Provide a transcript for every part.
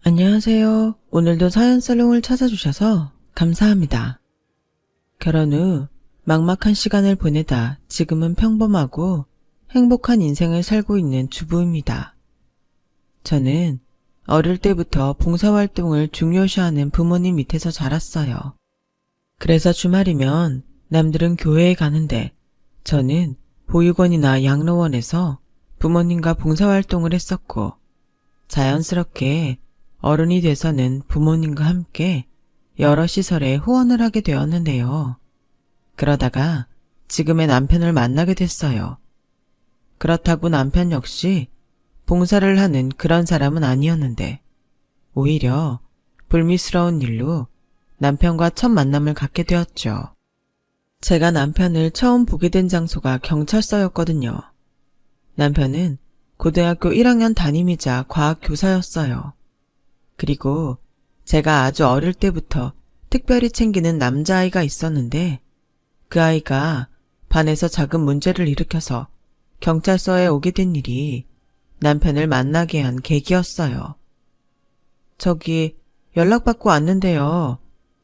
안녕하세요. 오늘도 사연살롱을 찾아주셔서 감사합니다. 결혼 후 막막한 시간을 보내다 지금은 평범하고 행복한 인생을 살고 있는 주부입니다. 저는 어릴 때부터 봉사활동을 중요시하는 부모님 밑에서 자랐어요. 그래서 주말이면 남들은 교회에 가는데 저는 보육원이나 양로원에서 부모님과 봉사활동을 했었고, 자연스럽게 어른이 돼서는 부모님과 함께 여러 시설에 후원을 하게 되었는데요. 그러다가 지금의 남편을 만나게 됐어요. 그렇다고 남편 역시 봉사를 하는 그런 사람은 아니었는데, 오히려 불미스러운 일로 남편과 첫 만남을 갖게 되었죠. 제가 남편을 처음 보게 된 장소가 경찰서였거든요. 남편은 고등학교 1학년 담임이자 과학교사였어요. 그리고 제가 아주 어릴 때부터 특별히 챙기는 남자아이가 있었는데, 그 아이가 반에서 작은 문제를 일으켜서 경찰서에 오게 된 일이 남편을 만나게 한 계기였어요. 저기 연락받고 왔는데요.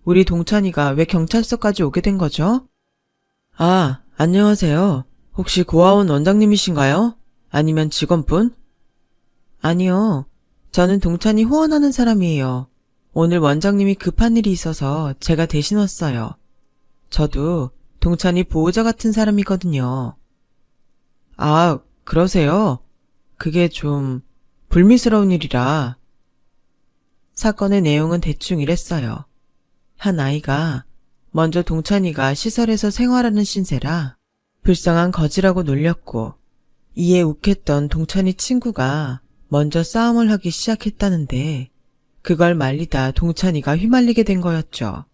우리 동찬이가 왜 경찰서까지 오게 된 거죠? 아, 안녕하세요. 혹시 고아원 원장님이신가요? 아니면 직원분? 아니요. 저는 동찬이 후원하는 사람이에요. 오늘 원장님이 급한 일이 있어서 제가 대신 왔어요. 저도 동찬이 보호자 같은 사람이거든요. 아, 그러세요? 그게 좀 불미스러운 일이라. 사건의 내용은 대충 이랬어요. 한 아이가 먼저 동찬이가 시설에서 생활하는 신세라 불쌍한 거지라고 놀렸고, 이에 욱했던 동찬이 친구가 먼저 싸움을 하기 시작했다는데, 그걸 말리다 동찬이가 휘말리게 된 거였죠.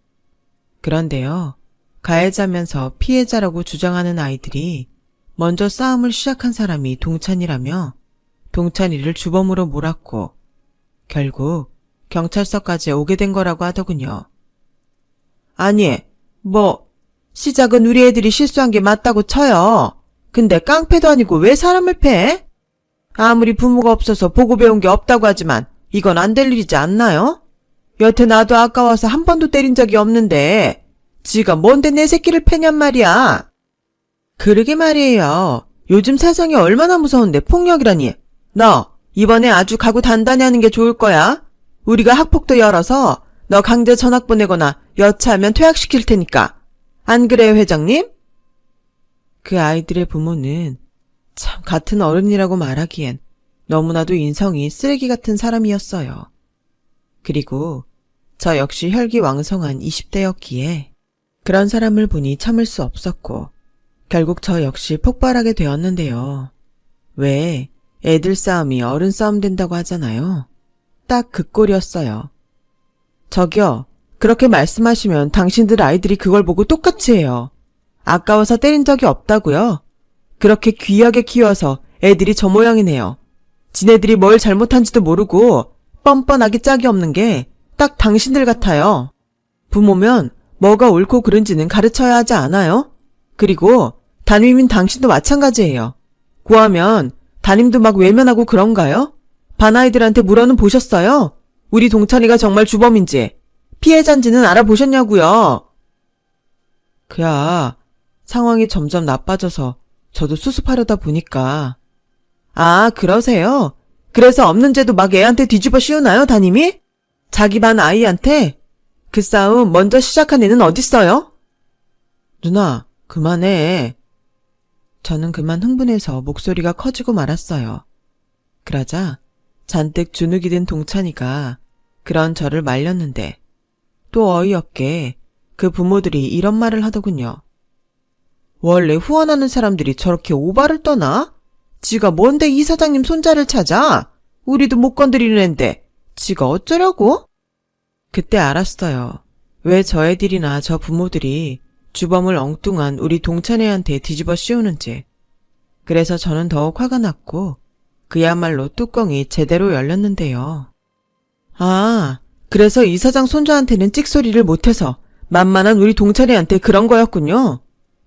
그런데요, 가해자면서 피해자라고 주장하는 아이들이 먼저 싸움을 시작한 사람이 동찬이라며 동찬이를 주범으로 몰았고, 결국 경찰서까지 오게 된 거라고 하더군요. 아니, 시작은 우리 애들이 실수한 게 맞다고 쳐요. 근데 깡패도 아니고 왜 사람을 패? 아무리 부모가 없어서 보고 배운 게 없다고 하지만 이건 안 될 일이지 않나요? 여태 나도 아까워서 한 번도 때린 적이 없는데 지가 뭔데 내 새끼를 패냔 말이야. 그러게 말이에요. 요즘 세상이 얼마나 무서운데 폭력이라니. 너 이번에 아주 각오 단단히 하는 게 좋을 거야. 우리가 학폭도 열어서 너 강제 전학 보내거나 여차하면 퇴학시킬 테니까. 안 그래요, 회장님? 그 아이들의 부모는 참 같은 어른이라고 말하기엔 너무나도 인성이 쓰레기 같은 사람이었어요. 그리고 저 역시 혈기왕성한 20대였기에 그런 사람을 보니 참을 수 없었고, 결국 저 역시 폭발하게 되었는데요. 왜 애들 싸움이 어른 싸움 된다고 하잖아요. 딱 그 꼴이었어요. 저기요, 그렇게 말씀하시면 당신들 아이들이 그걸 보고 똑같이 해요. 아까워서 때린 적이 없다고요? 그렇게 귀하게 키워서 애들이 저 모양이네요. 지네들이 뭘 잘못한지도 모르고 뻔뻔하게 짝이 없는 게 딱 당신들 같아요. 부모면 뭐가 옳고 그른지는 가르쳐야 하지 않아요? 그리고 담임인 당신도 마찬가지예요. 고하면 담임도 막 외면하고 그런가요? 반 아이들한테 물어는 보셨어요? 우리 동찬이가 정말 주범인지, 피해자인지는 알아보셨냐고요? 그야 상황이 점점 나빠져서 저도 수습하려다 보니까. 아, 그러세요? 그래서 없는 죄도 막 애한테 뒤집어 씌우나요, 담임이? 자기 반 아이한테? 그 싸움 먼저 시작한 애는 어딨어요? 누나, 그만해. 저는 그만 흥분해서 목소리가 커지고 말았어요. 그러자 잔뜩 주눅이 든 동찬이가 그런 저를 말렸는데, 또 어이없게 그 부모들이 이런 말을 하더군요. 원래 후원하는 사람들이 저렇게 오바를 떠나? 지가 뭔데 이 사장님 손자를 찾아? 우리도 못 건드리는 앤데 지가 어쩌려고? 그때 알았어요. 왜 저 애들이나 저 부모들이 주범을 엉뚱한 우리 동찬이한테 뒤집어 씌우는지. 그래서 저는 더욱 화가 났고 그야말로 뚜껑이 제대로 열렸는데요. 아, 그래서 이 사장 손자한테는 찍소리를 못해서 만만한 우리 동찬이한테 그런 거였군요.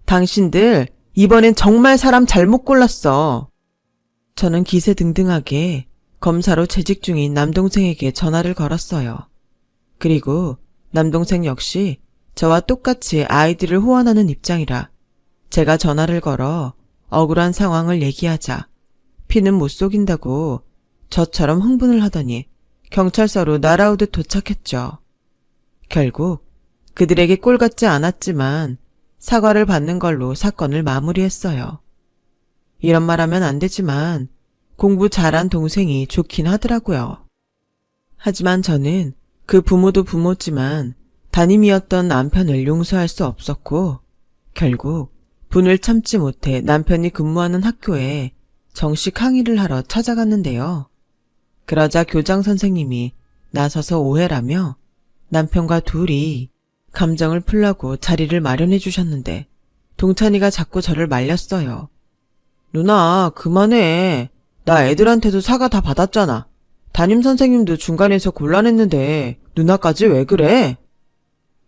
당신들 이번엔 정말 사람 잘못 골랐어. 저는 기세등등하게 검사로 재직 중인 남동생에게 전화를 걸었어요. 그리고 남동생 역시 저와 똑같이 아이들을 후원하는 입장이라 제가 전화를 걸어 억울한 상황을 얘기하자 피는 못 속인다고 저처럼 흥분을 하더니 경찰서로 날아오듯 도착했죠. 결국 그들에게 꼴 같지 않았지만 사과를 받는 걸로 사건을 마무리했어요. 이런 말 하면 안 되지만 공부 잘한 동생이 좋긴 하더라고요. 하지만 저는 그 부모도 부모지만 담임이었던 남편을 용서할 수 없었고 결국 분을 참지 못해 남편이 근무하는 학교에 정식 항의를 하러 찾아갔는데요. 그러자 교장 선생님이 나서서 오해라며 남편과 둘이 감정을 풀라고 자리를 마련해 주셨는데 동찬이가 자꾸 저를 말렸어요. 누나 그만해. 나 애들한테도 사과 다 받았잖아. 담임선생님도 중간에서 곤란했는데 누나까지 왜 그래?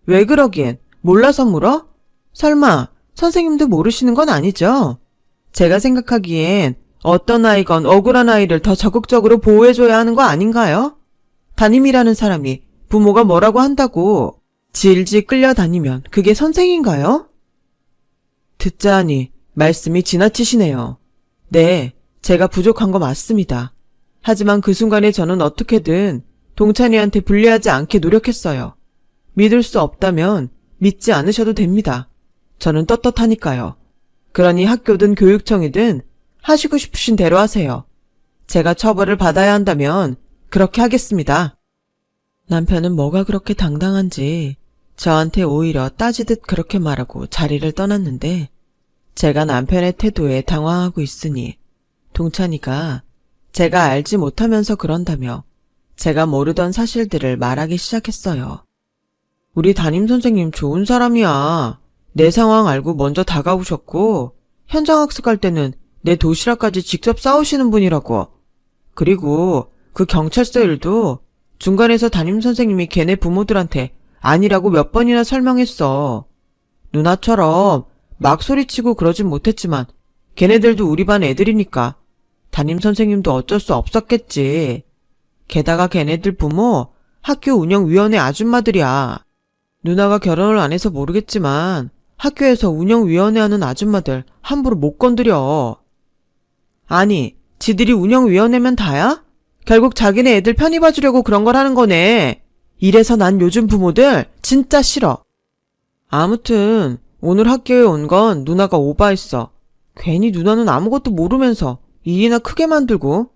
왜 그러긴 몰라서 물어? 설마 선생님도 모르시는 건 아니죠? 제가 생각하기엔 어떤 아이건 억울한 아이를 더 적극적으로 보호해줘야 하는 거 아닌가요? 담임이라는 사람이 부모가 뭐라고 한다고 질질 끌려다니면 그게 선생인가요? 듣자 하니 말씀이 지나치시네요. 네, 제가 부족한 거 맞습니다. 하지만 그 순간에 저는 어떻게든 동찬이한테 불리하지 않게 노력했어요. 믿을 수 없다면 믿지 않으셔도 됩니다. 저는 떳떳하니까요. 그러니 학교든 교육청이든 하시고 싶으신 대로 하세요. 제가 처벌을 받아야 한다면 그렇게 하겠습니다. 남편은 뭐가 그렇게 당당한지 저한테 오히려 따지듯 그렇게 말하고 자리를 떠났는데 제가 남편의 태도에 당황하고 있으니 동찬이가 제가 알지 못하면서 그런다며 제가 모르던 사실들을 말하기 시작했어요. 우리 담임선생님 좋은 사람이야. 내 상황 알고 먼저 다가오셨고 현장학습할 때는 내 도시락까지 직접 싸우시는 분이라고. 그리고 그 경찰서 일도 중간에서 담임선생님이 걔네 부모들한테 아니라고 몇 번이나 설명했어. 누나처럼 막 소리치고 그러진 못했지만 걔네들도 우리 반 애들이니까 담임선생님도 어쩔 수 없었겠지. 게다가 걔네들 부모 학교 운영위원회 아줌마들이야. 누나가 결혼을 안 해서 모르겠지만 학교에서 운영위원회 하는 아줌마들 함부로 못 건드려. 아니, 지들이 운영위원회면 다야? 결국 자기네 애들 편히 봐주려고 그런 걸 하는 거네. 이래서 난 요즘 부모들 진짜 싫어. 아무튼 오늘 학교에 온 건 누나가 오바했어. 괜히 누나는 아무것도 모르면서 일이나 크게 만들고.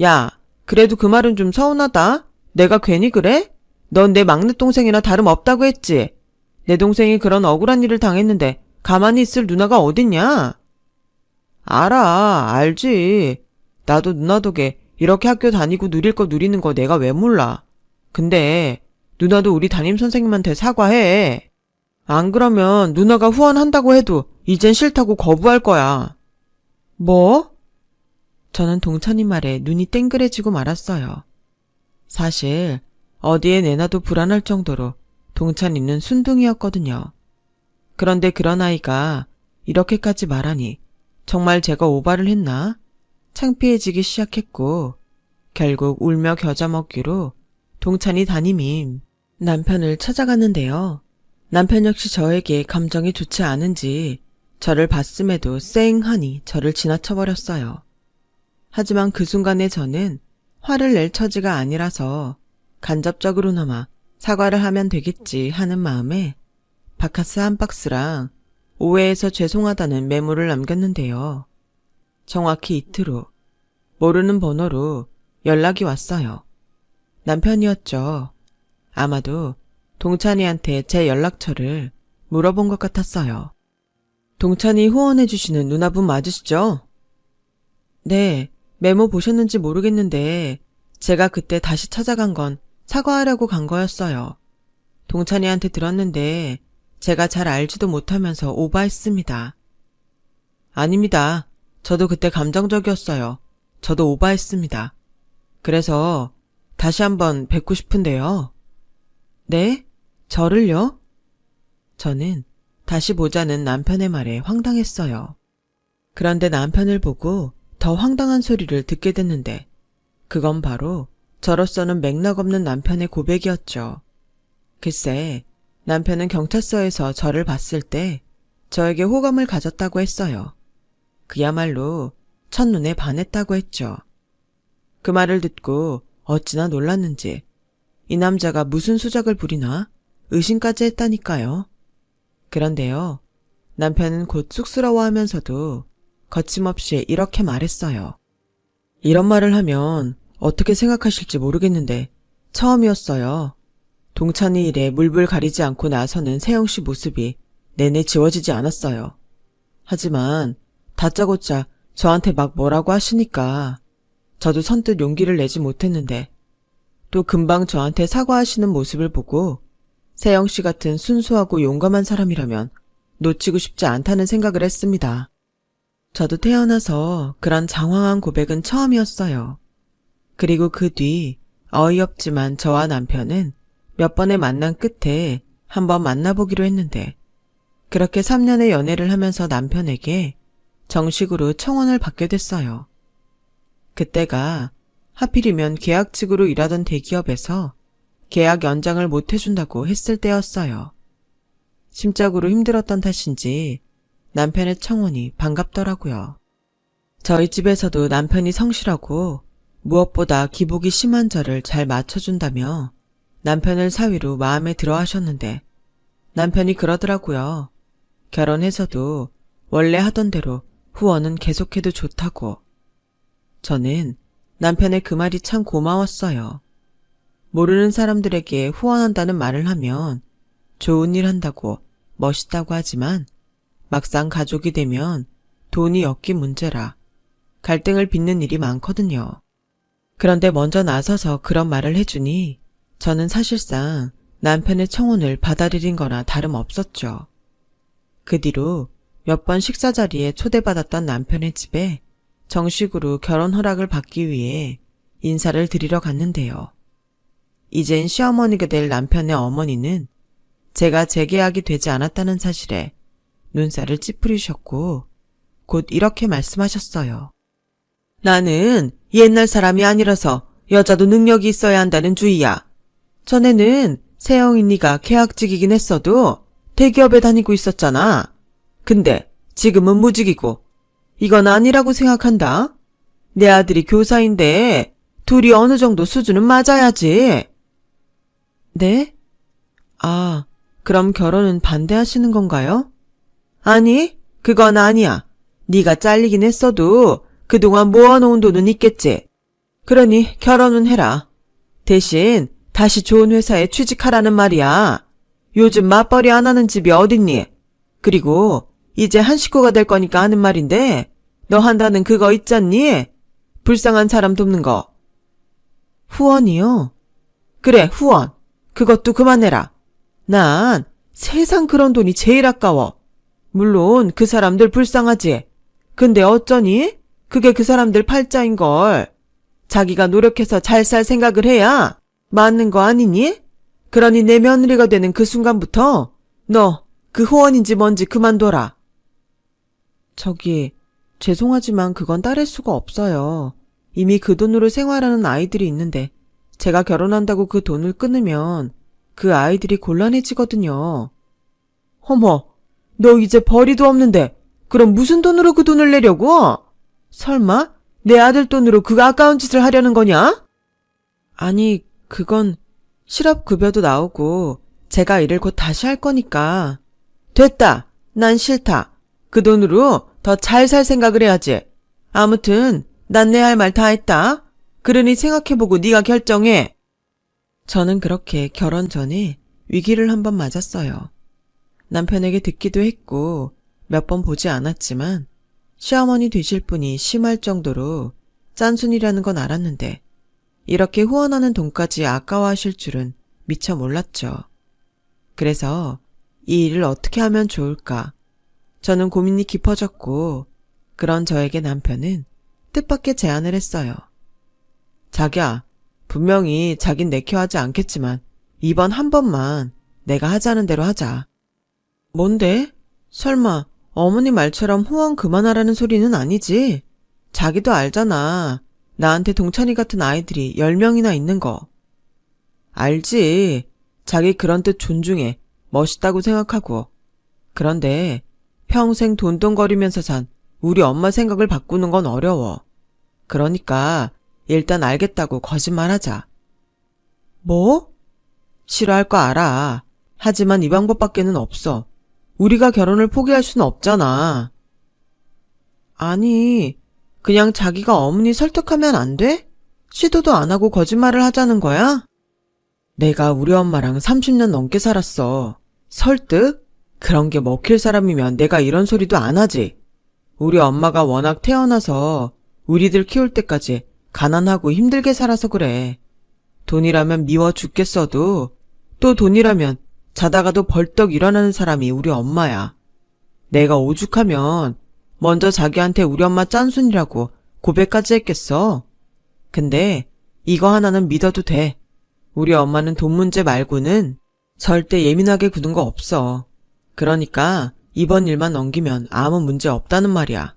야, 그래도 그 말은 좀 서운하다. 내가 괜히 그래? 넌 내 막내 동생이나 다름없다고 했지. 내 동생이 그런 억울한 일을 당했는데 가만히 있을 누나가 어딨냐? 알지. 나도 누나 덕에 이렇게 학교 다니고 누릴 거 누리는 거 내가 왜 몰라. 근데 누나도 우리 담임선생님한테 사과해. 안 그러면 누나가 후원한다고 해도 이젠 싫다고 거부할 거야. 뭐? 저는 동찬이 말에 눈이 땡그레지고 말았어요. 사실 어디에 내놔도 불안할 정도로 동찬이는 순둥이였거든요. 그런데 그런 아이가 이렇게까지 말하니 정말 제가 오바를 했나? 창피해지기 시작했고 결국 울며 겨자 먹기로 동찬이 담임인 남편을 찾아갔는데요. 남편 역시 저에게 감정이 좋지 않은지 저를 봤음에도 쌩하니 저를 지나쳐버렸어요. 하지만 그 순간에 저는 화를 낼 처지가 아니라서 간접적으로나마 사과를 하면 되겠지 하는 마음에 바카스 한 박스랑 오해해서 죄송하다는 메모를 남겼는데요. 정확히 이틀 후 모르는 번호로 연락이 왔어요. 남편이었죠. 아마도 동찬이한테 제 연락처를 물어본 것 같았어요. 동찬이 후원해주시는 누나분 맞으시죠? 네, 메모 보셨는지 모르겠는데 제가 그때 다시 찾아간 건 사과하려고 간 거였어요. 동찬이한테 들었는데 제가 잘 알지도 못하면서 오바했습니다. 아닙니다. 저도 그때 감정적이었어요. 저도 오바했습니다. 그래서 다시 한번 뵙고 싶은데요. 네? 저를요? 저는 다시 보자는 남편의 말에 황당했어요. 그런데 남편을 보고 더 황당한 소리를 듣게 됐는데 그건 바로 저로서는 맥락 없는 남편의 고백이었죠. 글쎄, 남편은 경찰서에서 저를 봤을 때 저에게 호감을 가졌다고 했어요. 그야말로 첫눈에 반했다고 했죠. 그 말을 듣고 어찌나 놀랐는지 이 남자가 무슨 수작을 부리나 의심까지 했다니까요. 그런데요, 남편은 곧 쑥스러워하면서도 거침없이 이렇게 말했어요. 이런 말을 하면 어떻게 생각하실지 모르겠는데 처음이었어요. 동찬이 일에 물불 가리지 않고 나서는 세영씨 모습이 내내 지워지지 않았어요. 하지만 다짜고짜 저한테 막 뭐라고 하시니까 저도 선뜻 용기를 내지 못했는데 또 금방 저한테 사과하시는 모습을 보고 세영씨 같은 순수하고 용감한 사람이라면 놓치고 싶지 않다는 생각을 했습니다. 저도 태어나서 그런 장황한 고백은 처음이었어요. 그리고 그 뒤 어이없지만 저와 남편은 몇 번의 만남 끝에 한번 만나보기로 했는데 그렇게 3년의 연애를 하면서 남편에게 정식으로 청혼을 받게 됐어요. 그때가 하필이면 계약직으로 일하던 대기업에서 계약 연장을 못 해준다고 했을 때였어요. 심적으로 힘들었던 탓인지 남편의 청혼이 반갑더라고요. 저희 집에서도 남편이 성실하고 무엇보다 기복이 심한 저를 잘 맞춰준다며 남편을 사위로 마음에 들어 하셨는데 남편이 그러더라고요. 결혼해서도 원래 하던 대로 후원은 계속해도 좋다고. 저는 남편의 그 말이 참 고마웠어요. 모르는 사람들에게 후원한다는 말을 하면 좋은 일 한다고 멋있다고 하지만 막상 가족이 되면 돈이 엮인 문제라 갈등을 빚는 일이 많거든요. 그런데 먼저 나서서 그런 말을 해주니 저는 사실상 남편의 청혼을 받아들인 거나 다름없었죠. 그 뒤로 몇 번 식사 자리에 초대받았던 남편의 집에 정식으로 결혼 허락을 받기 위해 인사를 드리러 갔는데요. 이젠 시어머니가 될 남편의 어머니는 제가 재계약이 되지 않았다는 사실에 눈살을 찌푸리셨고 곧 이렇게 말씀하셨어요. 나는 옛날 사람이 아니라서 여자도 능력이 있어야 한다는 주의야. 전에는 세영이 네가 계약직이긴 했어도 대기업에 다니고 있었잖아. 근데 지금은 무직이고 이건 아니라고 생각한다. 내 아들이 교사인데 둘이 어느 정도 수준은 맞아야지. 네? 아, 그럼 결혼은 반대하시는 건가요? 아니, 그건 아니야. 네가 잘리긴 했어도 그동안 모아놓은 돈은 있겠지. 그러니 결혼은 해라. 대신 다시 좋은 회사에 취직하라는 말이야. 요즘 맞벌이 안 하는 집이 어딨니? 그리고 이제 한 식구가 될 거니까 하는 말인데 너 한다는 그거 있잖니? 불쌍한 사람 돕는 거. 후원이요? 그래, 후원. 그것도 그만해라. 난 세상 그런 돈이 제일 아까워. 물론 그 사람들 불쌍하지. 근데 어쩌니? 그게 그 사람들 팔자인걸. 자기가 노력해서 잘 살 생각을 해야 맞는 거 아니니? 그러니 내 며느리가 되는 그 순간부터 너 그 후원인지 뭔지 그만둬라. 죄송하지만 그건 따를 수가 없어요. 이미 그 돈으로 생활하는 아이들이 있는데 제가 결혼한다고 그 돈을 끊으면 그 아이들이 곤란해지거든요. 어머, 너 이제 벌이도 없는데 그럼 무슨 돈으로 그 돈을 내려고? 설마 내 아들 돈으로 그 아까운 짓을 하려는 거냐? 아니, 그건 실업급여도 나오고 제가 일을 곧 다시 할 거니까. 됐다. 난 싫다. 그 돈으로 더 잘 살 생각을 해야지. 아무튼 난 내 할 말 다 했다. 그러니 생각해보고 네가 결정해. 저는 그렇게 결혼 전에 위기를 한번 맞았어요. 남편에게 듣기도 했고 몇 번 보지 않았지만 시어머니 되실 분이 심할 정도로 짠순이라는 건 알았는데 이렇게 후원하는 돈까지 아까워하실 줄은 미처 몰랐죠. 그래서 이 일을 어떻게 하면 좋을까? 저는 고민이 깊어졌고 그런 저에게 남편은 뜻밖의 제안을 했어요. 자기야, 분명히 자긴 내켜하지 않겠지만 이번 한 번만 내가 하자는 대로 하자. 뭔데? 설마 어머니 말처럼 후원 그만하라는 소리는 아니지? 자기도 알잖아. 나한테 동찬이 같은 아이들이 10명이나 있는 거. 알지. 자기 그런 뜻 존중해. 멋있다고 생각하고. 그런데 평생 돈돈거리면서 산 우리 엄마 생각을 바꾸는 건 어려워. 그러니까 일단 알겠다고 거짓말하자. 뭐? 싫어할 거 알아. 하지만 이 방법밖에는 없어. 우리가 결혼을 포기할 수는 없잖아. 아니, 그냥 자기가 어머니 설득하면 안 돼? 시도도 안 하고 거짓말을 하자는 거야? 내가 우리 엄마랑 30년 넘게 살았어. 설득? 그런 게 먹힐 사람이면 내가 이런 소리도 안 하지. 우리 엄마가 워낙 태어나서 우리들 키울 때까지 가난하고 힘들게 살아서 그래. 돈이라면 미워 죽겠어도 또 돈이라면 자다가도 벌떡 일어나는 사람이 우리 엄마야. 내가 오죽하면 먼저 자기한테 우리 엄마 짠순이라고 고백까지 했겠어. 근데 이거 하나는 믿어도 돼. 우리 엄마는 돈 문제 말고는 절대 예민하게 구는 거 없어. 그러니까 이번 일만 넘기면 아무 문제 없다는 말이야.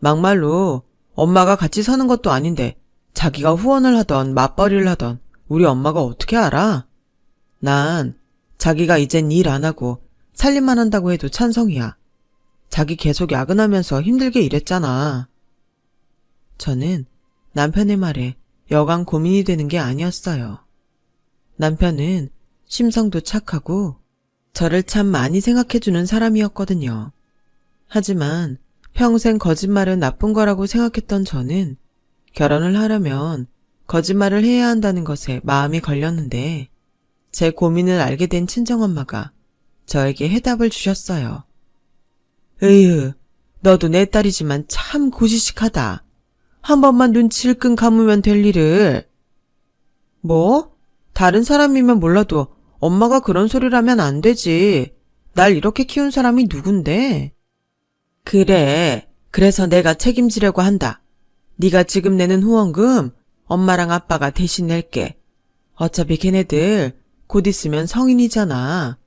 막말로 엄마가 같이 사는 것도 아닌데 자기가 후원을 하던 맞벌이를 하던 우리 엄마가 어떻게 알아? 난 자기가 이젠 일 안 하고 살림만 한다고 해도 찬성이야. 자기 계속 야근하면서 힘들게 일했잖아. 저는 남편의 말에 여간 고민이 되는 게 아니었어요. 남편은 심성도 착하고 저를 참 많이 생각해주는 사람이었거든요. 하지만 평생 거짓말은 나쁜 거라고 생각했던 저는 결혼을 하려면 거짓말을 해야 한다는 것에 마음이 걸렸는데 제 고민을 알게 된 친정엄마가 저에게 해답을 주셨어요. 으휴, 너도 내 딸이지만 참 고지식하다. 한 번만 눈 질끈 감으면 될 일을. 뭐? 다른 사람이면 몰라도 엄마가 그런 소리를 하면 안 되지. 날 이렇게 키운 사람이 누군데? 그래, 그래서 내가 책임지려고 한다. 네가 지금 내는 후원금 엄마랑 아빠가 대신 낼게. 어차피 걔네들 곧 있으면 성인이잖아.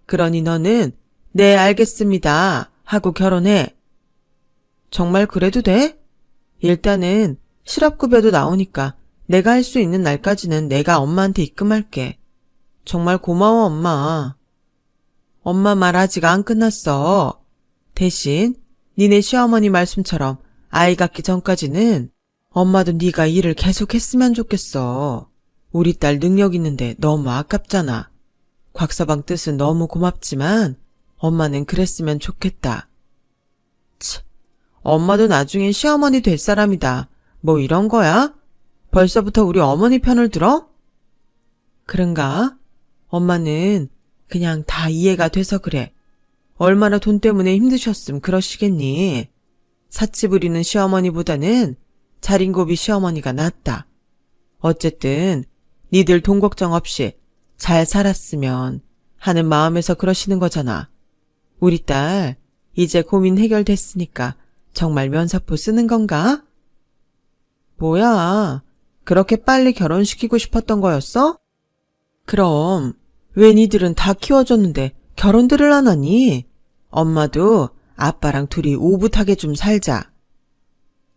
그러니 너는 네 알겠습니다 하고 결혼해. 정말 그래도 돼? 일단은 실업급여도 나오니까 내가 할 수 있는 날까지는 내가 엄마한테 입금할게. 정말 고마워 엄마. 엄마 말 아직 안 끝났어. 대신 니네 시어머니 말씀처럼 아이 갖기 전까지는 엄마도 네가 일을 계속 했으면 좋겠어. 우리 딸 능력 있는데 너무 아깝잖아. 곽서방 뜻은 너무 고맙지만 엄마는 그랬으면 좋겠다. 치, 엄마도 나중엔 시어머니 될 사람이다. 뭐 이런 거야? 벌써부터 우리 어머니 편을 들어? 그런가? 엄마는 그냥 다 이해가 돼서 그래. 얼마나 돈 때문에 힘드셨음 그러시겠니? 사치 부리는 시어머니보다는 자린고비 시어머니가 낫다. 어쨌든 니들 돈 걱정 없이 잘 살았으면 하는 마음에서 그러시는 거잖아. 우리 딸 이제 고민 해결됐으니까 정말 면사포 쓰는 건가? 뭐야, 그렇게 빨리 결혼시키고 싶었던 거였어? 그럼 왜 니들은 다 키워줬는데 결혼들을 안 하니? 엄마도 아빠랑 둘이 오붓하게 좀 살자.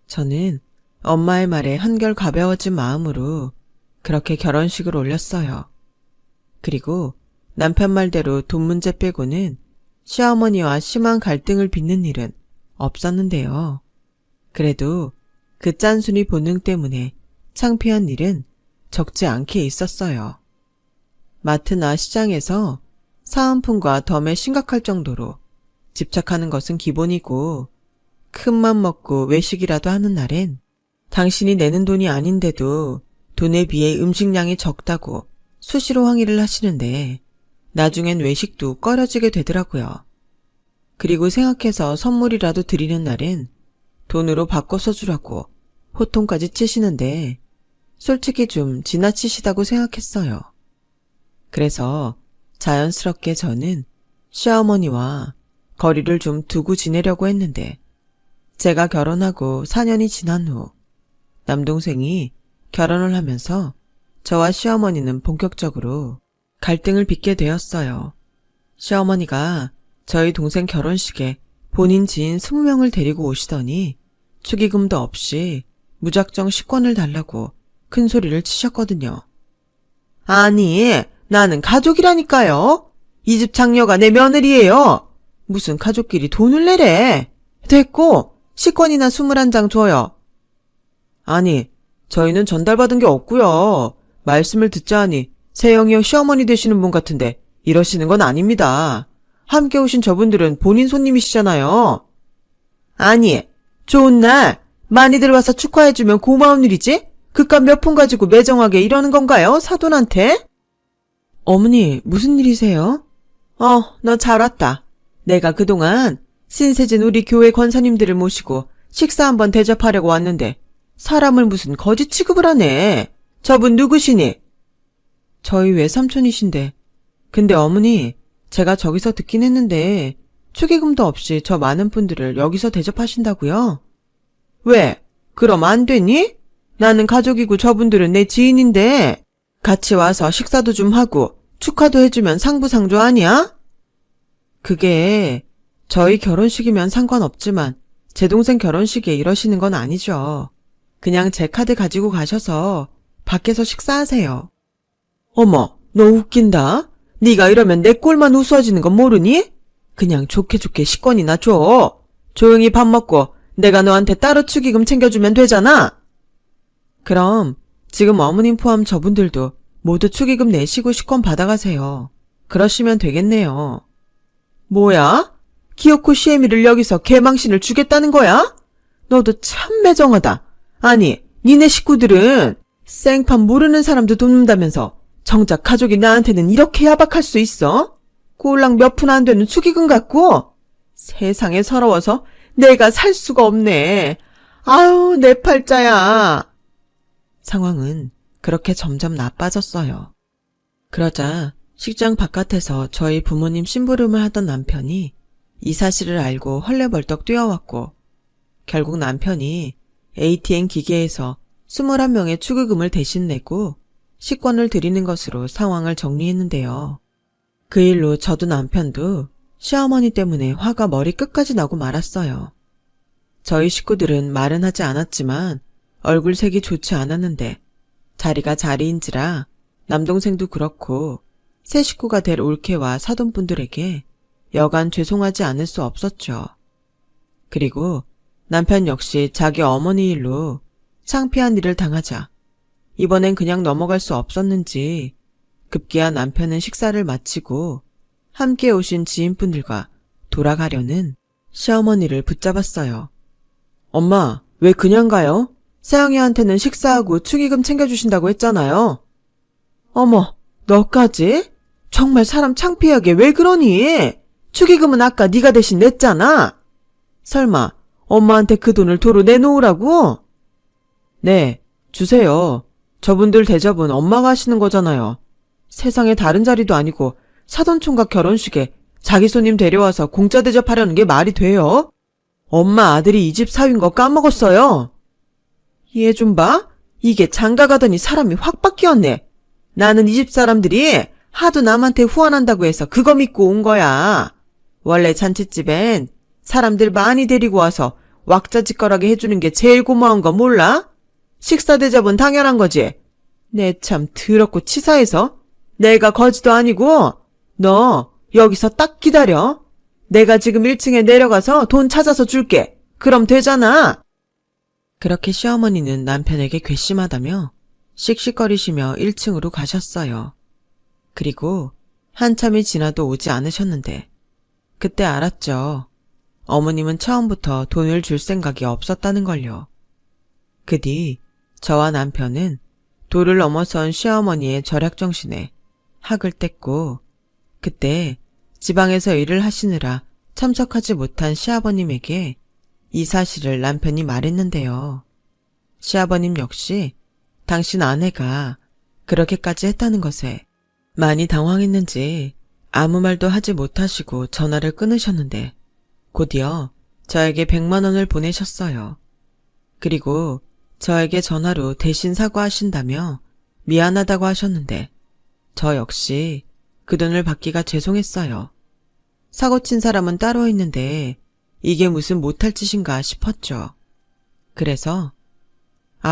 저는 엄마의 말에 한결 가벼워진 마음으로 그렇게 결혼식을 올렸어요. 그리고 남편 말대로 돈 문제 빼고는 시어머니와 심한 갈등을 빚는 일은 없었는데요. 그래도 그 짠순이 본능 때문에 창피한 일은 적지 않게 있었어요. 마트나 시장에서 사은품과 덤에 심각할 정도로 집착하는 것은 기본이고 큰맘 먹고 외식이라도 하는 날엔 당신이 내는 돈이 아닌데도 돈에 비해 음식량이 적다고 수시로 항의를 하시는데 나중엔 외식도 꺼려지게 되더라고요. 그리고 생각해서 선물이라도 드리는 날엔 돈으로 바꿔서 주라고 호통까지 치시는데 솔직히 좀 지나치시다고 생각했어요. 그래서 자연스럽게 저는 시어머니와 거리를 좀 두고 지내려고 했는데 제가 결혼하고 4년이 지난 후 남동생이 결혼을 하면서 저와 시어머니는 본격적으로 갈등을 빚게 되었어요. 시어머니가 저희 동생 결혼식에 본인 지인 20명을 데리고 오시더니 축의금도 없이 무작정 식권을 달라고 큰 소리를 치셨거든요. 아니, 나는 가족이라니까요. 이 집 장녀가 내 며느리예요. 무슨 가족끼리 돈을 내래. 됐고, 식권이나 21장 줘요. 아니, 저희는 전달받은 게 없고요. 말씀을 듣자 하니 세영이형 시어머니 되시는 분 같은데 이러시는 건 아닙니다. 함께 오신 저분들은 본인 손님이시잖아요. 아니, 좋은 날 많이들 와서 축하해주면 고마운 일이지? 그깟 몇 푼 가지고 매정하게 이러는 건가요? 사돈한테? 어머니, 무슨 일이세요? 너 잘 왔다. 내가 그동안 신세진 우리 교회 권사님들을 모시고 식사 한번 대접하려고 왔는데 사람을 무슨 거지 취급을 하네. 저분 누구시니? 저희 외삼촌이신데. 근데 어머니, 제가 저기서 듣긴 했는데 축의금도 없이 저 많은 분들을 여기서 대접하신다고요? 왜? 그럼 안 되니? 나는 가족이고 저분들은 내 지인인데 같이 와서 식사도 좀 하고 축하도 해주면 상부상조 아니야? 그게 저희 결혼식이면 상관없지만 제 동생 결혼식에 이러시는 건 아니죠. 그냥 제 카드 가지고 가셔서 밖에서 식사하세요. 어머, 너 웃긴다. 네가 이러면 내 꼴만 우스워지는 건 모르니? 그냥 좋게 식권이나 줘. 조용히 밥 먹고 내가 너한테 따로 축의금 챙겨주면 되잖아. 그럼 지금 어머님 포함 저분들도 모두 축의금 내시고 식권 받아가세요. 그러시면 되겠네요. 뭐야? 기어코 시애미를 여기서 개망신을 주겠다는 거야? 너도 참 매정하다. 아니, 니네 식구들은 생판 모르는 사람도 돕는다면서 정작 가족이 나한테는 이렇게 야박할 수 있어? 꼴랑 몇 푼 안 되는 축의금 갖고? 세상에 서러워서 내가 살 수가 없네. 아유, 내 팔자야. 상황은 그렇게 점점 나빠졌어요. 그러자 식장 바깥에서 저희 부모님 심부름을 하던 남편이 이 사실을 알고 헐레벌떡 뛰어왔고 결국 남편이 ATM 기계에서 21명의 축의금을 대신 내고 식권을 드리는 것으로 상황을 정리했는데요. 그 일로 저도 남편도 시어머니 때문에 화가 머리끝까지 나고 말았어요. 저희 식구들은 말은 하지 않았지만 얼굴색이 좋지 않았는데 자리가 자리인지라 남동생도 그렇고 새 식구가 될 올케와 사돈분들에게 여간 죄송하지 않을 수 없었죠. 그리고 남편 역시 자기 어머니 일로 창피한 일을 당하자 이번엔 그냥 넘어갈 수 없었는지 급기야 남편은 식사를 마치고 함께 오신 지인분들과 돌아가려는 시어머니를 붙잡았어요. 엄마, 왜 그냥 가요? 세영이한테는 식사하고 축의금 챙겨주신다고 했잖아요. 어머, 너까지? 정말 사람 창피하게 왜 그러니? 축의금은 아까 네가 대신 냈잖아. 설마 엄마한테 그 돈을 도로 내놓으라고? 네, 주세요. 저분들 대접은 엄마가 하시는 거잖아요. 세상에 다른 자리도 아니고 사돈총각 결혼식에 자기 손님 데려와서 공짜 대접하려는 게 말이 돼요? 엄마 아들이 이 집 사위인 거 까먹었어요. 얘 좀 봐. 이게 장가가더니 사람이 확 바뀌었네. 나는 이 집 사람들이 하도 남한테 후원한다고 해서 그거 믿고 온 거야. 원래 잔칫집엔 사람들 많이 데리고 와서 왁자지껄하게 해주는 게 제일 고마운 거 몰라? 식사 대접은 당연한 거지. 내 참 더럽고 치사해서 내가 거지도 아니고 너 여기서 딱 기다려. 내가 지금 1층에 내려가서 돈 찾아서 줄게. 그럼 되잖아. 그렇게 시어머니는 남편에게 괘씸하다며 씩씩거리시며 1층으로 가셨어요. 그리고 한참이 지나도 오지 않으셨는데 그때 알았죠. 어머님은 처음부터 돈을 줄 생각이 없었다는 걸요. 그 뒤 저와 남편은 도를 넘어선 시어머니의 절약정신에 학을 뗐고 그때 지방에서 일을 하시느라 참석하지 못한 시아버님에게 이 사실을 남편이 말했는데요. 시아버님 역시 당신 아내가 그렇게까지 했다는 것에 많이 당황했는지 아무 말도 하지 못하시고 전화를 끊으셨는데 곧이어 저에게 100만 원을 보내셨어요. 그리고 저에게 전화로 대신 사과하신다며 미안하다고 하셨는데 저 역시 그 돈을 받기가 죄송했어요. 사고 친 사람은 따로 있는데 이게 무슨 못할 짓인가 싶었죠. 그래서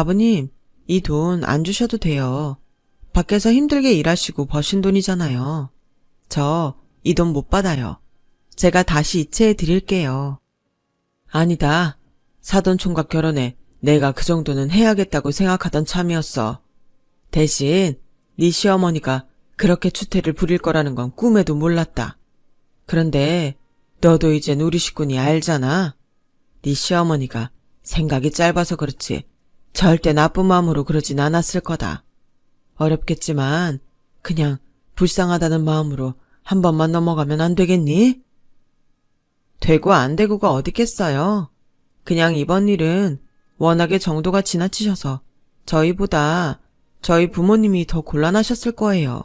아버님, 이 돈 안 주셔도 돼요. 밖에서 힘들게 일하시고 버신 돈이잖아요. 저 이 돈 못 받아요. 제가 다시 이체해 드릴게요. 아니다. 사돈총각 결혼에 내가 그 정도는 해야겠다고 생각하던 참이었어. 대신 네 시어머니가 그렇게 추태를 부릴 거라는 건 꿈에도 몰랐다. 그런데 너도 이젠 우리 식구니 알잖아. 네 시어머니가 생각이 짧아서 그렇지 절대 나쁜 마음으로 그러진 않았을 거다. 어렵겠지만 그냥 불쌍하다는 마음으로 한 번만 넘어가면 안 되겠니? 되고 안 되고가 어딨겠어요. 그냥 이번 일은 워낙에 정도가 지나치셔서 저희보다 저희 부모님이 더 곤란하셨을 거예요.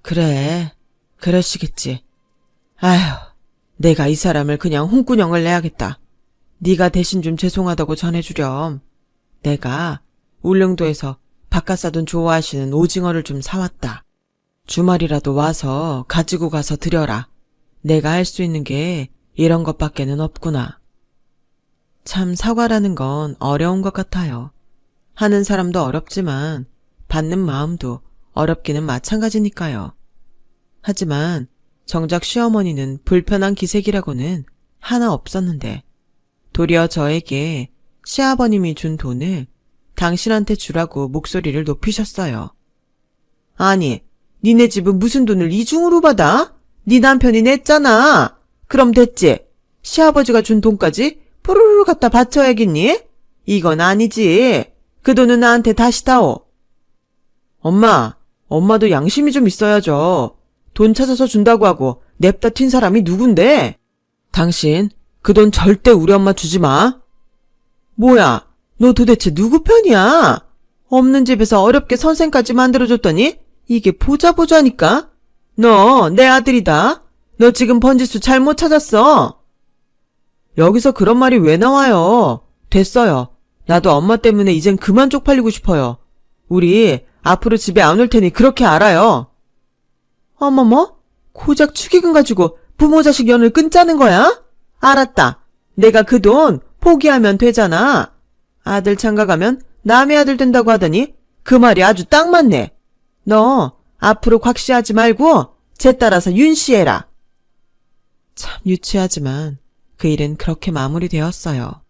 그래, 그러시겠지. 아휴, 내가 이 사람을 그냥 홍군형을 내야겠다. 네가 대신 좀 죄송하다고 전해주렴. 내가 울릉도에서 바깥사돈 좋아하시는 오징어를 좀 사왔다. 주말이라도 와서 가지고 가서 드려라. 내가 할 수 있는 게 이런 것밖에는 없구나. 참 사과라는 건 어려운 것 같아요. 하는 사람도 어렵지만 받는 마음도 어렵기는 마찬가지니까요. 하지만 정작 시어머니는 불편한 기색이라고는 하나 없었는데 도리어 저에게 시아버님이 준 돈을 당신한테 주라고 목소리를 높이셨어요. 아니, 니네 집은 무슨 돈을 이중으로 받아? 네 남편이 냈잖아. 그럼 됐지. 시아버지가 준 돈까지 푸르르 갖다 바쳐야겠니? 이건 아니지. 그 돈은 나한테 다시 다오. 엄마도 양심이 좀 있어야죠. 돈 찾아서 준다고 하고 냅다 튄 사람이 누군데? 당신 그 돈 절대 우리 엄마 주지 마. 뭐야, 너 도대체 누구 편이야? 없는 집에서 어렵게 선생까지 만들어줬더니 이게 보자니까? 너 내 아들이다. 너 지금 번지수 잘못 찾았어. 여기서 그런 말이 왜 나와요? 됐어요. 나도 엄마 때문에 이젠 그만 쪽팔리고 싶어요. 우리 앞으로 집에 안 올 테니 그렇게 알아요. 어머머? 고작 축의금 가지고 부모 자식 연을 끊자는 거야? 알았다. 내가 그 돈 포기하면 되잖아. 아들 장가가면 남의 아들 된다고 하더니 그 말이 아주 딱 맞네. 너 앞으로 곽씨하지 말고 쟤 따라서 윤씨해라. 참 유치하지만 그 일은 그렇게 마무리되었어요.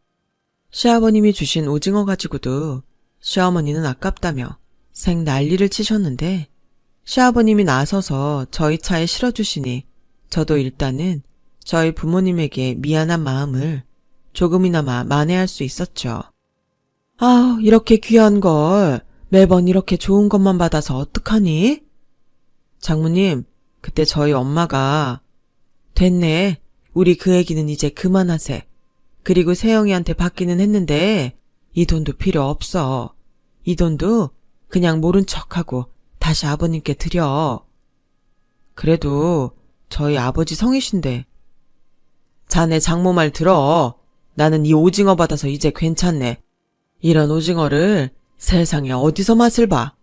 시아버님이 주신 오징어 가지고도 시어머니는 아깝다며 생 난리를 치셨는데 시아버님이 나서서 저희 차에 실어주시니 저도 일단은 저희 부모님에게 미안한 마음을 조금이나마 만회할 수 있었죠. 아, 이렇게 귀한 걸 매번 이렇게 좋은 것만 받아서 어떡하니? 장모님, 그때 저희 엄마가 됐네. 우리 그 얘기는 이제 그만하세. 그리고 세영이한테 받기는 했는데 이 돈도 필요 없어. 이 돈도 그냥 모른 척하고 다시 아버님께 드려. 그래도 저희 아버지 성이신데. 자네 장모 말 들어. 나는 이 오징어 받아서 이제 괜찮네. 이런 오징어를 세상에 어디서 맛을 봐.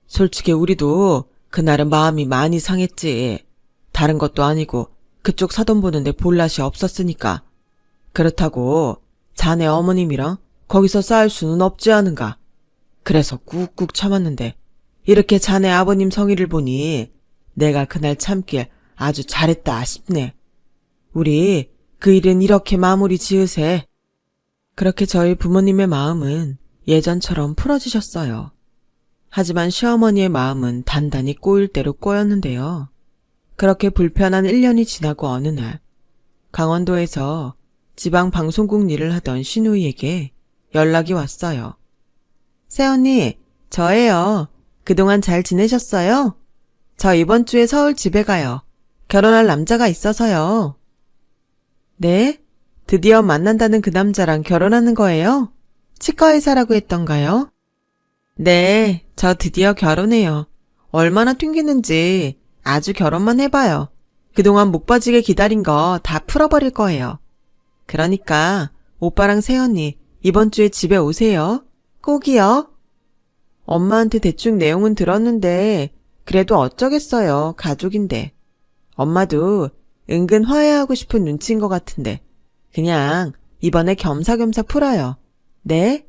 솔직히 우리도 그날은 마음이 많이 상했지. 다른 것도 아니고 그쪽 사돈 보는데 볼낯이 없었으니까. 그렇다고 자네 어머님이랑 거기서 싸울 수는 없지 않은가. 그래서 꾹꾹 참았는데 이렇게 자네 아버님 성의를 보니 내가 그날 참길 아주 잘했다 싶네. 우리 그 일은 이렇게 마무리 지으세. 그렇게 저희 부모님의 마음은 예전처럼 풀어지셨어요. 하지만 시어머니의 마음은 단단히 꼬일 대로 꼬였는데요. 그렇게 불편한 1년이 지나고 어느 날 강원도에서 지방방송국 일을 하던 시누이에게 연락이 왔어요. 새언니, 저예요. 그동안 잘 지내셨어요? 저 이번 주에 서울 집에 가요. 결혼할 남자가 있어서요. 네? 드디어 만난다는 그 남자랑 결혼하는 거예요? 치과의사라고 했던가요? 네, 저 드디어 결혼해요. 얼마나 튕기는지 아주 결혼만 해봐요. 그동안 목 빠지게 기다린 거 다 풀어버릴 거예요. 그러니까 오빠랑 새언니 이번 주에 집에 오세요. 꼭이요. 엄마한테 대충 내용은 들었는데 그래도 어쩌겠어요. 가족인데. 엄마도 은근 화해하고 싶은 눈치인 것 같은데 그냥 이번에 겸사겸사 풀어요. 네?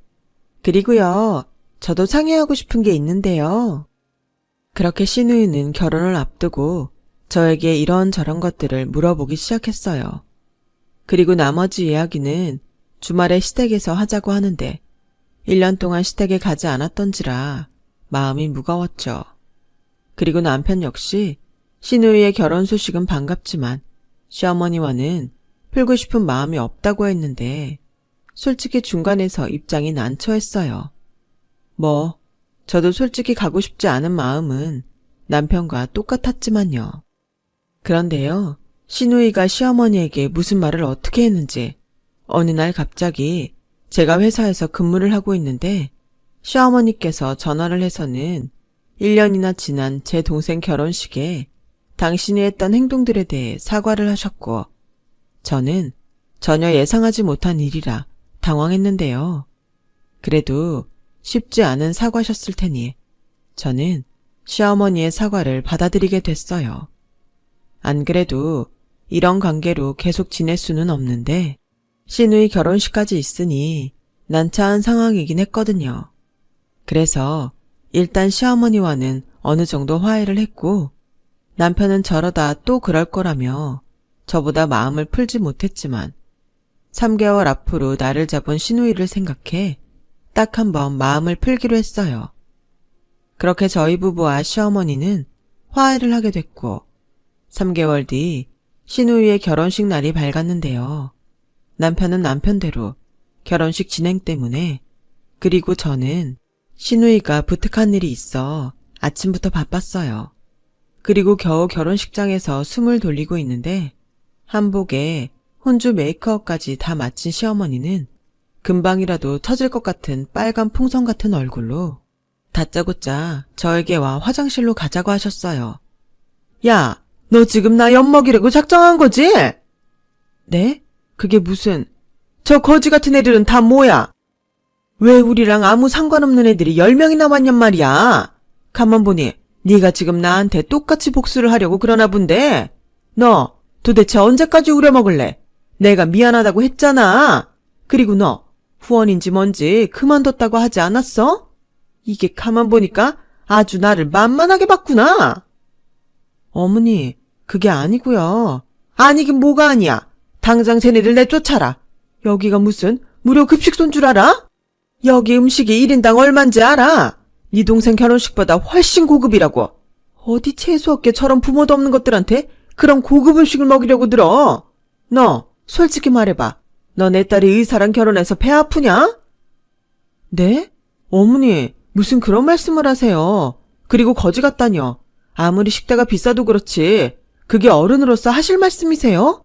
그리고요, 저도 상의하고 싶은 게 있는데요. 그렇게 신우이는 결혼을 앞두고 저에게 이런저런 것들을 물어보기 시작했어요. 그리고 나머지 이야기는 주말에 시댁에서 하자고 하는데 1년 동안 시댁에 가지 않았던지라 마음이 무거웠죠. 그리고 남편 역시 신우이의 결혼 소식은 반갑지만 시어머니와는 풀고 싶은 마음이 없다고 했는데 솔직히 중간에서 입장이 난처했어요. 저도 솔직히 가고 싶지 않은 마음은 남편과 똑같았지만요. 그런데요, 신우이가 시어머니에게 무슨 말을 어떻게 했는지 어느 날 갑자기 제가 회사에서 근무를 하고 있는데 시어머니께서 전화를 해서는 1년이나 지난 제 동생 결혼식에 당신이 했던 행동들에 대해 사과를 하셨고 저는 전혀 예상하지 못한 일이라 당황했는데요. 그래도 쉽지 않은 사과셨을 테니 저는 시어머니의 사과를 받아들이게 됐어요. 안 그래도 이런 관계로 계속 지낼 수는 없는데 신우이 결혼식까지 있으니 난처한 상황이긴 했거든요. 그래서 일단 시어머니와는 어느 정도 화해를 했고 남편은 저러다 또 그럴 거라며 저보다 마음을 풀지 못했지만 3개월 앞으로 나를 잡은 신우이를 생각해 딱 한 번 마음을 풀기로 했어요. 그렇게 저희 부부와 시어머니는 화해를 하게 됐고 3개월 뒤 신우이의 결혼식 날이 밝았는데요. 남편은 남편대로 결혼식 진행 때문에 그리고 저는 신우이가 부탁한 일이 있어 아침부터 바빴어요. 그리고 겨우 결혼식장에서 숨을 돌리고 있는데 한복에 혼주 메이크업까지 다 마친 시어머니는 금방이라도 터질 것 같은 빨간 풍선 같은 얼굴로 다짜고짜 저에게 와 화장실로 가자고 하셨어요. 야, 너 지금 나 엿먹이려고 작정한 거지? 네? 그게 무슨... 저 거지 같은 애들은 다 뭐야? 왜 우리랑 아무 상관없는 애들이 10명이나 왔냔 말이야? 가만 보니 네가 지금 나한테 똑같이 복수를 하려고 그러나 본데 너 도대체 언제까지 우려먹을래? 내가 미안하다고 했잖아. 그리고 너 후원인지 뭔지 그만뒀다고 하지 않았어? 이게 가만 보니까 아주 나를 만만하게 봤구나. 어머니, 그게 아니고요. 아니긴 뭐가 아니야. 당장 쟤네들 내쫓아라. 여기가 무슨 무료 급식소인 줄 알아? 여기 음식이 1인당 얼만지 알아? 네 동생 결혼식보다 훨씬 고급이라고. 어디 재수없게 저런 부모도 없는 것들한테 그런 고급 음식을 먹이려고 들어. 너 솔직히 말해봐. 너 내 딸이 의사랑 결혼해서 배 아프냐? 네? 어머니, 무슨 그런 말씀을 하세요. 그리고 거지 같다뇨. 아무리 식대가 비싸도 그렇지. 그게 어른으로서 하실 말씀이세요?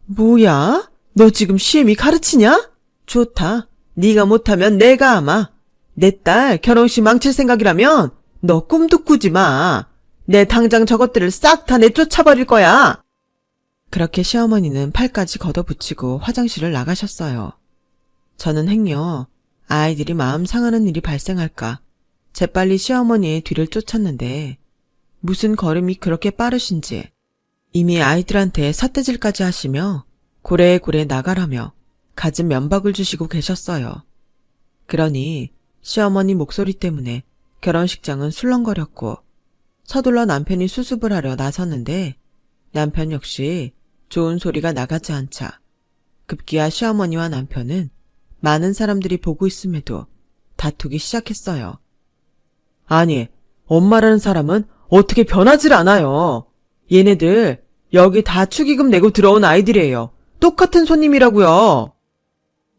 뭐야? 너 지금 시엠이 가르치냐? 좋다. 네가 못하면 내가 아마. 내 딸 결혼식 망칠 생각이라면 너 꿈도 꾸지 마. 내 당장 저것들을 싹 다 내쫓아버릴 거야. 그렇게 시어머니는 팔까지 걷어붙이고 화장실을 나가셨어요. 저는 행여 아이들이 마음 상하는 일이 발생할까 재빨리 시어머니의 뒤를 쫓았는데 무슨 걸음이 그렇게 빠르신지 이미 아이들한테 삿대질까지 하시며 고래고래 나가라며 갖은 면박을 주시고 계셨어요. 그러니 시어머니 목소리 때문에 결혼식장은 술렁거렸고 서둘러 남편이 수습을 하려 나섰는데 남편 역시 좋은 소리가 나가지 않자 급기야 시어머니와 남편은 많은 사람들이 보고 있음에도 다투기 시작했어요. 아니, 엄마라는 사람은 어떻게 변하질 않아요. 얘네들 여기 다 축의금 내고 들어온 아이들이에요. 똑같은 손님이라고요.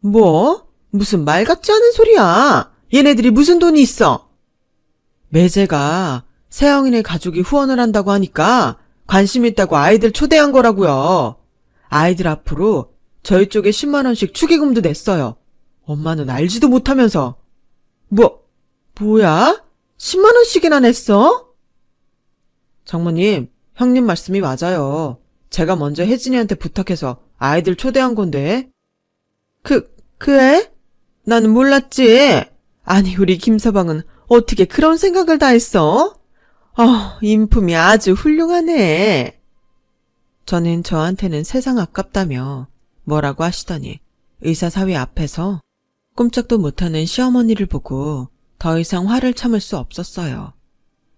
뭐? 무슨 말 같지 않은 소리야. 얘네들이 무슨 돈이 있어? 매제가 새영인의 가족이 후원을 한다고 하니까 관심 있다고 아이들 초대한 거라고요. 아이들 앞으로 저희 쪽에 10만 원씩 축의금도 냈어요. 엄마는 알지도 못하면서. 뭐야? 10만 원씩이나 냈어? 장모님, 형님 말씀이 맞아요. 제가 먼저 혜진이한테 부탁해서 아이들 초대한 건데. 그래? 나는 몰랐지. 아니, 우리 김서방은 어떻게 그런 생각을 다 했어? 인품이 아주 훌륭하네. 저는 저한테는 세상 아깝다며 뭐라고 하시더니 의사사위 앞에서 꼼짝도 못하는 시어머니를 보고 더 이상 화를 참을 수 없었어요.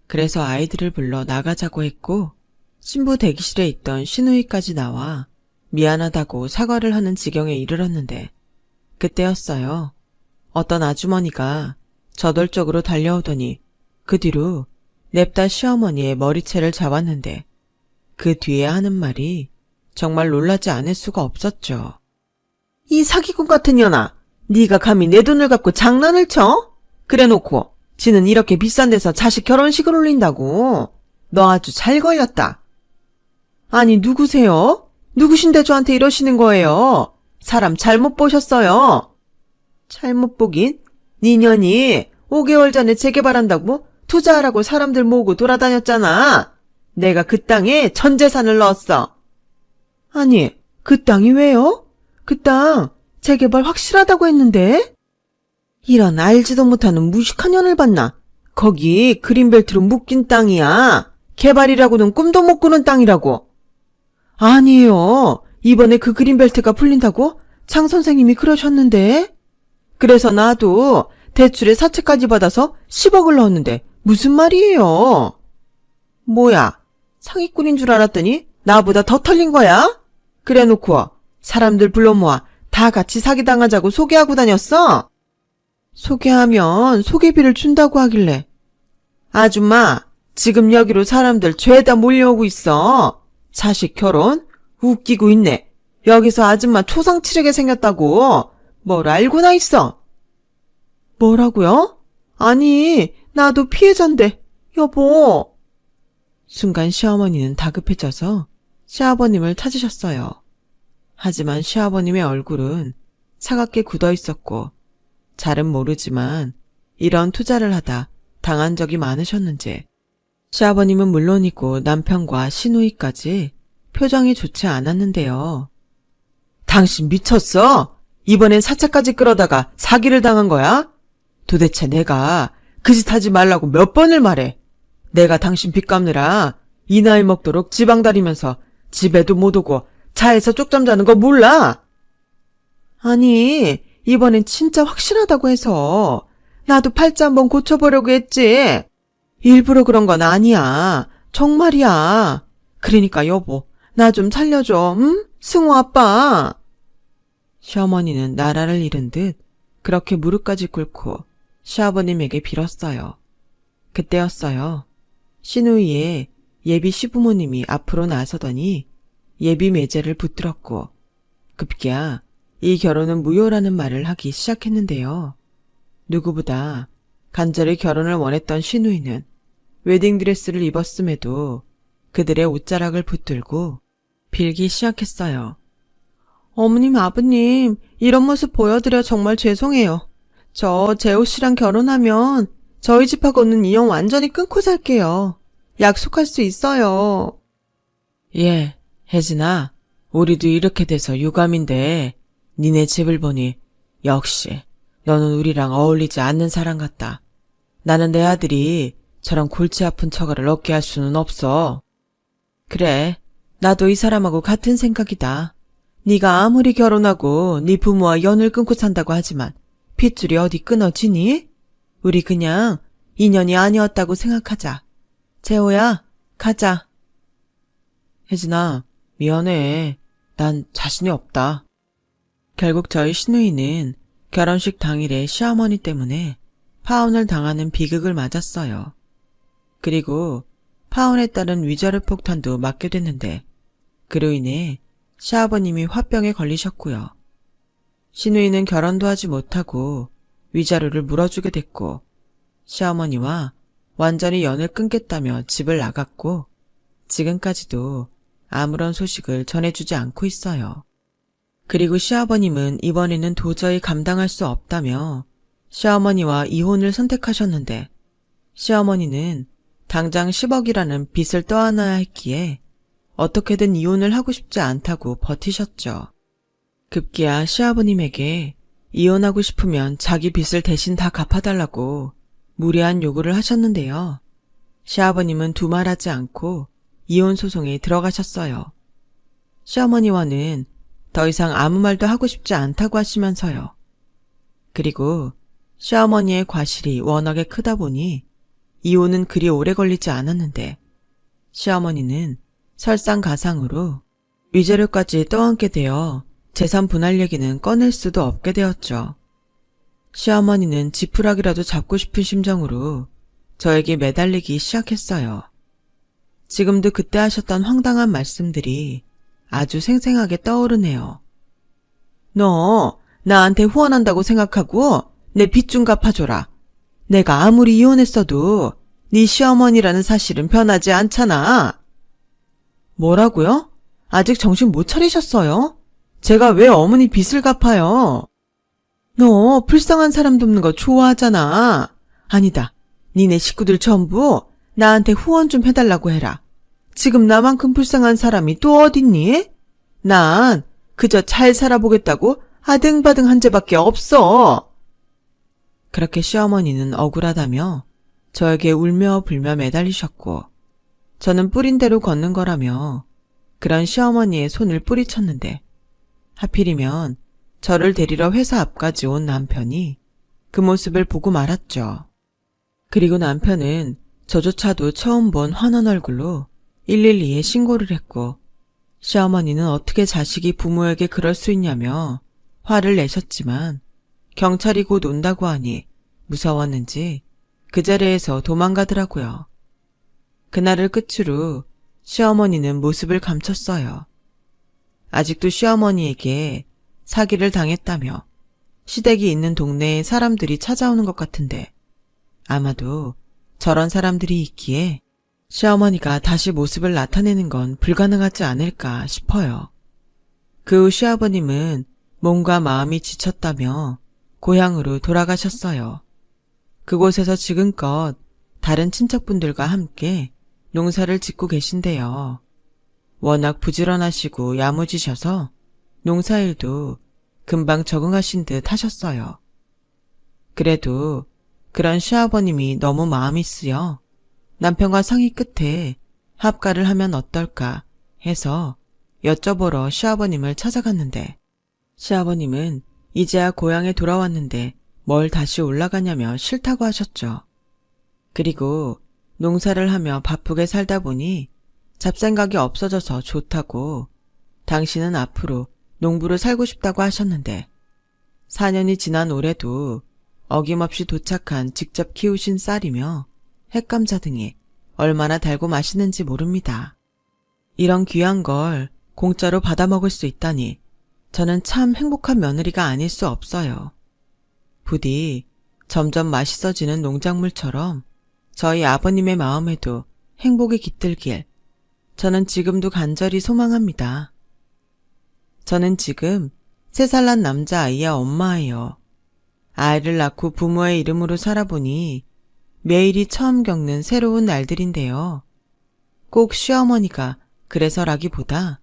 그래서 아이들을 불러 나가자고 했고 신부 대기실에 있던 시누이까지 나와 미안하다고 사과를 하는 지경에 이르렀는데 그때였어요. 어떤 아주머니가 저돌적으로 달려오더니 그 뒤로 냅다 시어머니의 머리채를 잡았는데 그 뒤에 하는 말이 정말 놀라지 않을 수가 없었죠. 이 사기꾼 같은 년아, 네가 감히 내 돈을 갖고 장난을 쳐? 그래놓고 지는 이렇게 비싼 데서 자식 결혼식을 올린다고. 너 아주 잘 걸렸다. 아니 누구세요? 누구신데 저한테 이러시는 거예요? 사람 잘못 보셨어요. 잘못 보긴? 네 년이 5개월 전에 재개발한다고 투자하라고 사람들 모으고 돌아다녔잖아. 내가 그 땅에 전 재산을 넣었어. 아니, 그 땅이 왜요? 그 땅 재개발 확실하다고 했는데? 이런 알지도 못하는 무식한 년을 봤나? 거기 그린벨트로 묶인 땅이야. 개발이라고는 꿈도 못 꾸는 땅이라고. 아니에요. 이번에 그 그린벨트가 풀린다고 장 선생님이 그러셨는데. 그래서 나도 대출에 사채까지 받아서 10억을 넣었는데 무슨 말이에요? 뭐야, 사기꾼인 줄 알았더니 나보다 더 털린 거야? 그래놓고 사람들 불러 모아 다 같이 사기당하자고 소개하고 다녔어? 소개하면 소개비를 준다고 하길래. 아줌마, 지금 여기로 사람들 죄다 몰려오고 있어. 자식 결혼? 웃기고 있네. 여기서 아줌마 초상 치르게 생겼다고. 뭘 알고나 있어. 뭐라고요? 아니, 나도 피해자인데, 여보. 순간 시어머니는 다급해져서 시아버님을 찾으셨어요. 하지만 시아버님의 얼굴은 차갑게 굳어 있었고 잘은 모르지만 이런 투자를 하다 당한 적이 많으셨는지 시아버님은 물론이고 남편과 시누이까지 표정이 좋지 않았는데요. 당신 미쳤어? 이번엔 사채까지 끌어다가 사기를 당한 거야? 도대체 내가 그 짓 하지 말라고 몇 번을 말해. 내가 당신 빚 갚느라 이 나이 먹도록 지방 다니면서 집에도 못 오고 차에서 쪽잠 자는 거 몰라? 아니, 이번엔 진짜 확실하다고 해서 나도 팔자 한번 고쳐보려고 했지. 일부러 그런 건 아니야. 정말이야. 그러니까 여보, 나 좀 살려줘. 응? 승우 아빠. 시어머니는 나라를 잃은 듯 그렇게 무릎까지 꿇고 시아버님에게 빌었어요. 그때였어요. 시누이의 예비 시부모님이 앞으로 나서더니 예비 매제를 붙들었고 급기야 이 결혼은 무효라는 말을 하기 시작했는데요. 누구보다 간절히 결혼을 원했던 시누이는 웨딩드레스를 입었음에도 그들의 옷자락을 붙들고 빌기 시작했어요. 어머님, 아버님, 이런 모습 보여드려 정말 죄송해요. 저 재호 씨랑 결혼하면 저희 집하고는 인연 완전히 끊고 살게요. 약속할 수 있어요. 예, 혜진아, 우리도 이렇게 돼서 유감인데 니네 집을 보니 역시 너는 우리랑 어울리지 않는 사람 같다. 나는 내 아들이 저런 골치 아픈 처가를 얻게 할 수는 없어. 그래, 나도 이 사람하고 같은 생각이다. 네가 아무리 결혼하고 네 부모와 연을 끊고 산다고 하지만 핏줄이 어디 끊어지니? 우리 그냥 인연이 아니었다고 생각하자. 재호야, 가자. 혜진아, 미안해. 난 자신이 없다. 결국 저희 시누이는 결혼식 당일에 시어머니 때문에 파혼을 당하는 비극을 맞았어요. 그리고 파혼에 따른 위자료 폭탄도 맞게 됐는데 그로 인해 시아버님이 화병에 걸리셨고요. 시누이는 결혼도 하지 못하고 위자료를 물어주게 됐고 시어머니와 완전히 연을 끊겠다며 집을 나갔고 지금까지도 아무런 소식을 전해주지 않고 있어요. 그리고 시아버님은 이번에는 도저히 감당할 수 없다며 시어머니와 이혼을 선택하셨는데 시어머니는 당장 10억이라는 빚을 떠안아야 했기에 어떻게든 이혼을 하고 싶지 않다고 버티셨죠. 급기야 시아버님에게 이혼하고 싶으면 자기 빚을 대신 다 갚아달라고 무리한 요구를 하셨는데요. 시아버님은 두말하지 않고 이혼 소송에 들어가셨어요. 시어머니와는 더 이상 아무 말도 하고 싶지 않다고 하시면서요. 그리고 시어머니의 과실이 워낙에 크다 보니 이혼은 그리 오래 걸리지 않았는데 시어머니는 설상가상으로 위자료까지 떠안게 되어 재산 분할 얘기는 꺼낼 수도 없게 되었죠. 시어머니는 지푸라기라도 잡고 싶은 심정으로 저에게 매달리기 시작했어요. 지금도 그때 하셨던 황당한 말씀들이 아주 생생하게 떠오르네요. 너 나한테 후원한다고 생각하고 내 빚 좀 갚아줘라. 내가 아무리 이혼했어도 네 시어머니라는 사실은 변하지 않잖아. 뭐라고요? 아직 정신 못 차리셨어요? 제가 왜 어머니 빚을 갚아요? 너 불쌍한 사람 돕는 거 좋아하잖아. 아니다. 니네 식구들 전부 나한테 후원 좀 해달라고 해라. 지금 나만큼 불쌍한 사람이 또 어딨니? 난 그저 잘 살아보겠다고 아등바등 한 죄밖에 없어. 그렇게 시어머니는 억울하다며 저에게 울며 불며 매달리셨고 저는 뿌린 대로 걷는 거라며 그런 시어머니의 손을 뿌리쳤는데 하필이면 저를 데리러 회사 앞까지 온 남편이 그 모습을 보고 말았죠. 그리고 남편은 저조차도 처음 본 환한 얼굴로 112에 신고를 했고 시어머니는 어떻게 자식이 부모에게 그럴 수 있냐며 화를 내셨지만 경찰이 곧 온다고 하니 무서웠는지 그 자리에서 도망가더라고요. 그날을 끝으로 시어머니는 모습을 감췄어요. 아직도 시어머니에게 사기를 당했다며 시댁이 있는 동네에 사람들이 찾아오는 것 같은데 아마도 저런 사람들이 있기에 시어머니가 다시 모습을 나타내는 건 불가능하지 않을까 싶어요. 그 후 시아버님은 몸과 마음이 지쳤다며 고향으로 돌아가셨어요. 그곳에서 지금껏 다른 친척분들과 함께 농사를 짓고 계신데요. 워낙 부지런하시고 야무지셔서 농사일도 금방 적응하신 듯 하셨어요. 그래도 그런 시아버님이 너무 마음이 쓰여 남편과 상의 끝에 합가를 하면 어떨까 해서 여쭤보러 시아버님을 찾아갔는데 시아버님은 이제야 고향에 돌아왔는데 뭘 다시 올라가냐며 싫다고 하셨죠. 그리고 농사를 하며 바쁘게 살다 보니 잡생각이 없어져서 좋다고 당신은 앞으로 농부로 살고 싶다고 하셨는데 4년이 지난 올해도 어김없이 도착한 직접 키우신 쌀이며 햇감자 등이 얼마나 달고 맛있는지 모릅니다. 이런 귀한 걸 공짜로 받아먹을 수 있다니 저는 참 행복한 며느리가 아닐 수 없어요. 부디 점점 맛있어지는 농작물처럼 저희 아버님의 마음에도 행복이 깃들길 저는 지금도 간절히 소망합니다. 저는 지금 3살 난 남자아이의 엄마예요. 아이를 낳고 부모의 이름으로 살아보니 매일이 처음 겪는 새로운 날들인데요. 꼭 시어머니가 그래서라기보다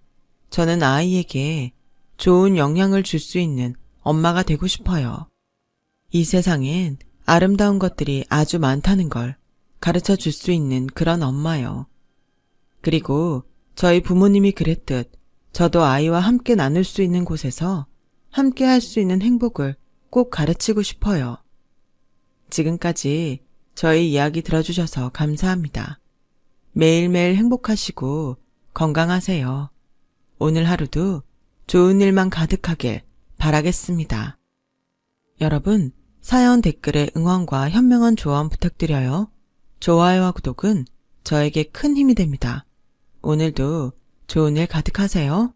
저는 아이에게 좋은 영향을 줄 수 있는 엄마가 되고 싶어요. 이 세상엔 아름다운 것들이 아주 많다는 걸 가르쳐 줄 수 있는 그런 엄마요. 그리고 저희 부모님이 그랬듯 저도 아이와 함께 나눌 수 있는 곳에서 함께 할 수 있는 행복을 꼭 가르치고 싶어요. 지금까지 저희 이야기 들어주셔서 감사합니다. 매일매일 행복하시고 건강하세요. 오늘 하루도 좋은 일만 가득하길 바라겠습니다. 여러분, 사연 댓글에 응원과 현명한 조언 부탁드려요. 좋아요와 구독은 저에게 큰 힘이 됩니다. 오늘도 좋은 일 가득하세요.